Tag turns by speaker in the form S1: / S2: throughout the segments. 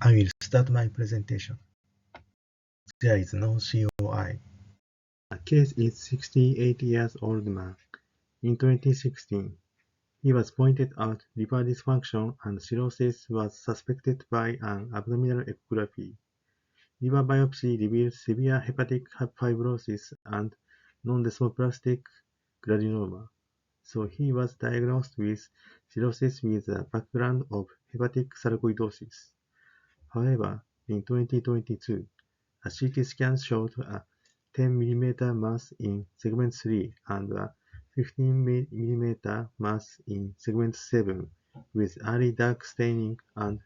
S1: I will start my presentation. There is no COI. The case is 68 years old man. In 2016, he was pointed out liver dysfunction and cirrhosis was suspected by an abdominal echography. Liver biopsy revealed severe hepatic fibrosis and non-desmoplastic granuloma. So he was diagnosed with cirrhosis with a background of hepatic sarcoidosis. However, in 2022, a CT scan showed a 10 mm mass in segment 3 and a 15 mm mass in segment 7 with early dark staining and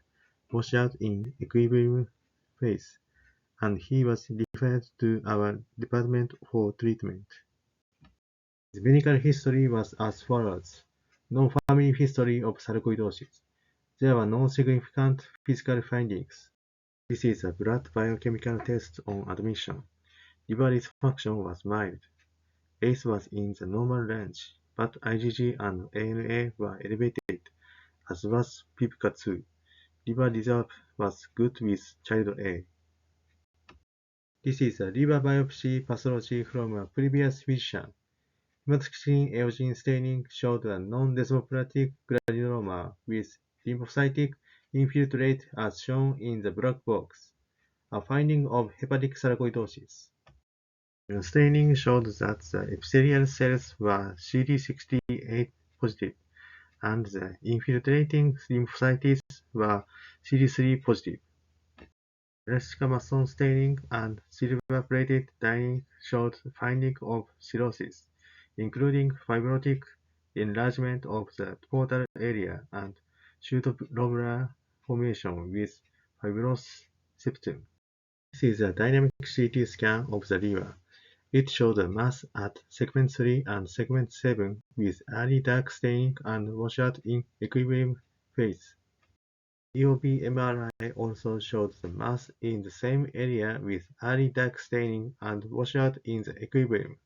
S1: washout in equilibrium phase, and he was referred to our department for treatment. His medical history was as follows. No family history of sarcoidosis. There were no significant physical findings. This is a blood biochemical test on admission. Liver dysfunction was mild. ACE was in the normal range, but IgG and ANA were elevated, as was PIPK2. Liver reserve was good with child A. This is a liver biopsy pathology from a previous physician. Hematoxylin eosin staining showed a non-desmoplastic granuloma with lymphocytic infiltrate as shown in the black box, a finding of hepatic sarcoidosis. The staining showed that the epithelial cells were CD68 positive, and the infiltrating lymphocytes were CD3 positive. Elastic Mason staining and silver-plated dyeing showed finding of cirrhosis, including fibrotic enlargement of the portal area and pseudoglobular formation with fibrous septum. This is a dynamic CT scan of the liver. It showed a mass at segment 3 and segment 7 with early dark staining and washout in equilibrium phase. EOB MRI also showed the mass in the same area with early dark staining and washout in the equilibrium,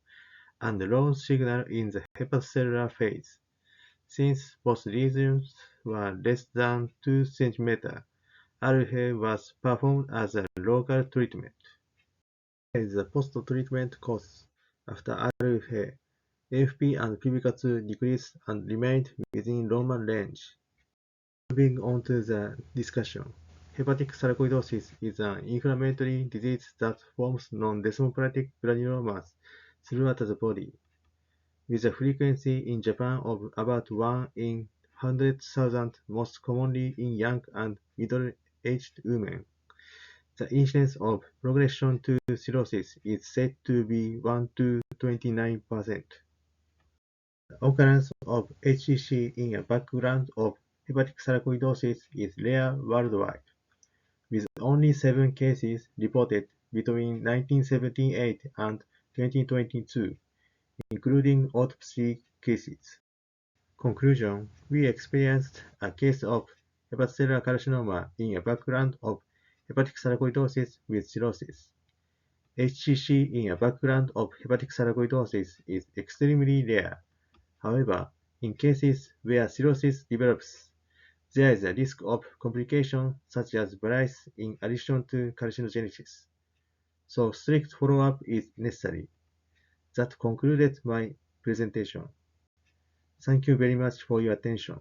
S1: and low signal in the hepatocellular phase. Since both lesions were less than 2 cm, RFA was performed as a local treatment. Here is the post-treatment course. After RFA, AFP and PBK2 decreased and remained within normal range. Moving on to the discussion. Hepatic sarcoidosis is an inflammatory disease that forms non-desmoplastic granulomas throughout the body, with a frequency in Japan of about 1 in 100,000, most commonly in young and middle-aged women. The incidence of progression to cirrhosis is said to be 1 to 29%. The occurrence of HCC in a background of hepatic sarcoidosis is rare worldwide, with only 7 cases reported between 1978 and 2022, including autopsy cases. Conclusion: we experienced a case of hepatocellular carcinoma in a background of hepatic sarcoidosis with cirrhosis. HCC in a background of hepatic sarcoidosis is extremely rare. However, in cases where cirrhosis develops, there is a risk of complications such as varices in addition to carcinogenesis. So strict follow-up is necessary. That concluded my presentation. Thank you very much for your attention.